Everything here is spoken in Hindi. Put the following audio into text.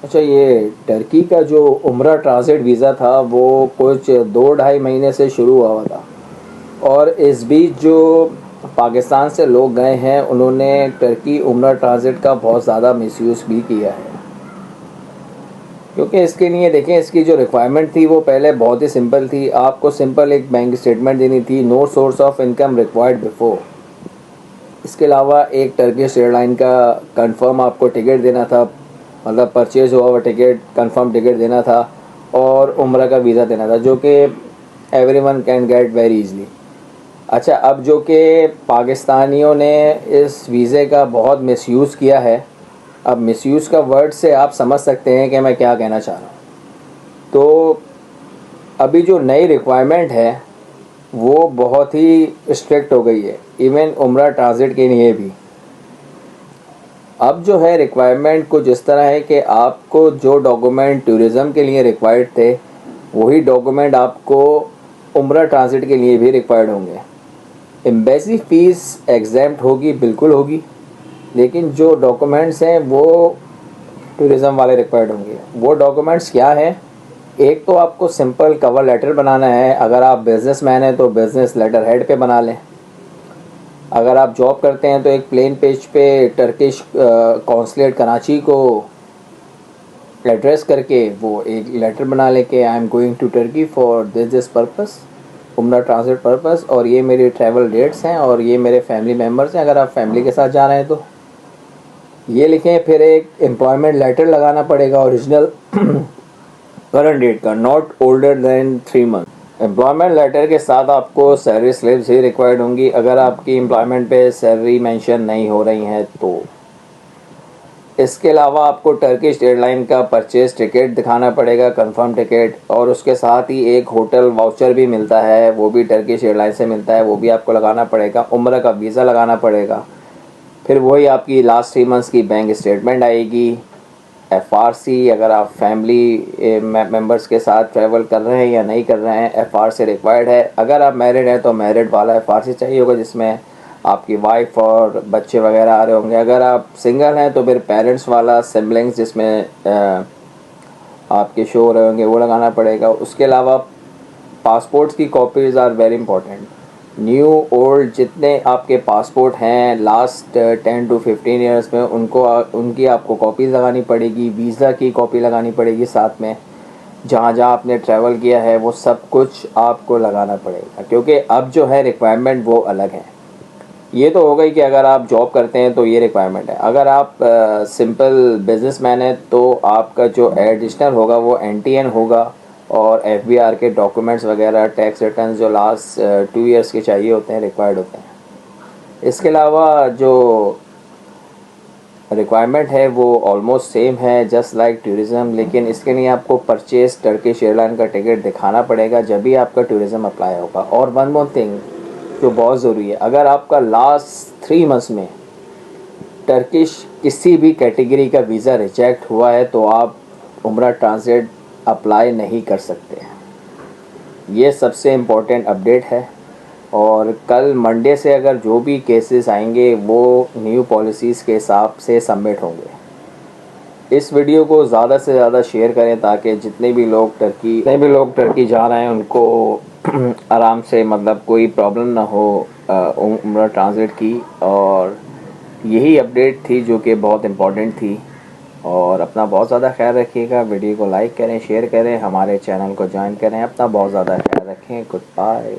अच्छा, ये टर्की का जो उम्रा ट्रांजिट वीज़ा था वो कुछ 2 ढाई महीने से शुरू हुआ था, और इस बीच जो पाकिस्तान से लोग गए हैं उन्होंने टर्की उम्रा ट्रांजिट का बहुत ज़्यादा मिसयूज़ भी किया है। क्योंकि इसके लिए देखें, इसकी जो रिक्वायरमेंट थी वो पहले बहुत ही सिंपल थी। आपको सिंपल एक बैंक स्टेटमेंट देनी थी, no source of income required before. इसके अलावा एक टर्किश एयरलाइन का कंफर्म आपको टिकट देना था, मतलब परचेज हुआ हुआ टिकट, कंफर्म टिकट देना था, और उम्रा का वीज़ा देना था, जो कि everyone can get very easily. अच्छा, अब जो कि पाकिस्तानियों ने इस वीज़े का बहुत मिसयूज़ किया है। अब मिसयूज़ का वर्ड से आप समझ सकते हैं कि मैं क्या कहना चाह रहा हूँ। तो अभी जो नई रिक्वायरमेंट है वो बहुत ही स्ट्रिक्ट हो गई है, इवन उम्रा ट्रांजिट के लिए भी। अब जो है रिक्वायरमेंट कुछ इस तरह है कि आपको जो डॉक्यूमेंट टूरिज़्म के लिए रिक्वायर्ड थे वही डॉक्यूमेंट आपको उम्रा ट्रांजिट के लिए भी रिक्वायर्ड होंगे। एम्बेसी फ़ीस एग्जैम्प्ट होगी, बिल्कुल होगी, लेकिन जो डॉक्यूमेंट्स हैं वो टूरिज़्म वाले रिक्वायर्ड होंगे। वो डॉक्यूमेंट्स क्या हैं? एक तो आपको सिंपल कवर लेटर बनाना है। अगर आप बिजनेसमैन हैं तो बिज़नेस लेटर हेड पे बना लें। अगर आप जॉब करते हैं तो एक प्लेन पेज पे टर्किश कॉन्सुलेट कराची को एड्रेस करके वो एक लेटर बना लें कि I am going to Turkey for this purpose, उम्रा ट्रांजिट पर्पस, और ये मेरी ट्रैवल डेट्स हैं और ये मेरे फैमिली मेम्बर्स हैं। अगर आप फैमिली के साथ जा रहे हैं तो ये लिखें। फिर एक एम्प्लॉयमेंट लेटर लगाना पड़ेगा ओरिजिनल, करंट डेट का, not older than 3 month. Employment letter के साथ आपको सैलरी स्लिप्स ही रिक्वायर्ड होंगी अगर आपकी एम्प्लॉयमेंट पे सैलरी मेंशन नहीं हो रही हैं तो। इसके अलावा आपको टर्किश एयरलाइन का परचेज टिकट दिखाना पड़ेगा, कंफर्म टिकट, और उसके साथ ही एक होटल वाउचर भी मिलता है, वो भी टर्किश एयरलाइन से मिलता है, वो भी आपको लगाना पड़ेगा। उम्र का वीज़ा लगाना पड़ेगा। फिर वही आपकी लास्ट 3 मंथ्स की बैंक स्टेटमेंट आएगी। एफआरसी, अगर आप फैमिली मेम्बर्स के साथ ट्रैवल कर रहे हैं या नहीं कर रहे हैं, एफआरसी रिक्वायर्ड है। अगर आप मैरिड हैं तो मैरिड वाला एफआरसी चाहिए होगा, जिसमें आपकी वाइफ और बच्चे वगैरह आ रहे होंगे। अगर आप सिंगल हैं तो फिर पेरेंट्स वाला, सिबलिंग्स, जिसमें आपके शो हो रहे होंगे, वो लगाना पड़ेगा। उसके अलावा पासपोर्ट्स की copies are very important. New old जितने आपके पासपोर्ट हैं लास्ट 10 to 15 ईयर्स में, उनकी आपको कॉपीज़ लगानी पड़ेगी। वीज़ा की कॉपी लगानी पड़ेगी साथ में। जहाँ जहाँ आपने ट्रैवल किया है वो सब कुछ आपको लगाना पड़ेगा, क्योंकि अब जो है रिक्वायरमेंट वो अलग है। ये तो हो गई कि अगर आप जॉब करते हैं तो ये रिक्वायरमेंट है। अगर आप सिंपल बिजनेसमैन हैं तो आपका जो एडिशनल होगा वो एनटीएन होगा, और एफबीआर के डॉक्यूमेंट्स वगैरह, टैक्स रिटर्न जो लास्ट 2 ईयर्स के चाहिए होते हैं, रिक्वायर्ड होते हैं। इसके अलावा जो रिक्वायरमेंट है वो ऑलमोस्ट सेम है, जस्ट लाइक टूरिज़्म, लेकिन इसके लिए आपको परचेज टर्किश एयरलाइन का टिकट दिखाना पड़ेगा जब भी आपका टूरिज़्म अप्लाई होगा। और वन मोर थिंग जो बहुत ज़रूरी है, अगर आपका लास्ट 3 मंथ्स में टर्किश किसी भी कैटेगरी का वीज़ा रिजेक्ट हुआ है तो आप उम्रा ट्रांजिट अप्लाई नहीं कर सकते। ये सबसे इम्पोर्टेंट अपडेट है। और कल मंडे से अगर जो भी केसेस आएंगे वो न्यू पॉलिसीज़ के हिसाब से सबमिट होंगे। इस वीडियो को ज़्यादा से ज़्यादा शेयर करें ताकि जितने भी लोग टर्की जा रहे हैं उनको आराम से, मतलब कोई प्रॉब्लम ना हो उम्रा ट्रांजिट की। और यही अपडेट थी जो कि बहुत इम्पोर्टेंट थी। और अपना बहुत ज़्यादा ख्याल रखिएगा। वीडियो को लाइक करें, शेयर करें, हमारे चैनल को ज्वाइन करें। अपना बहुत ज़्यादा ख्याल रखें। Good bye.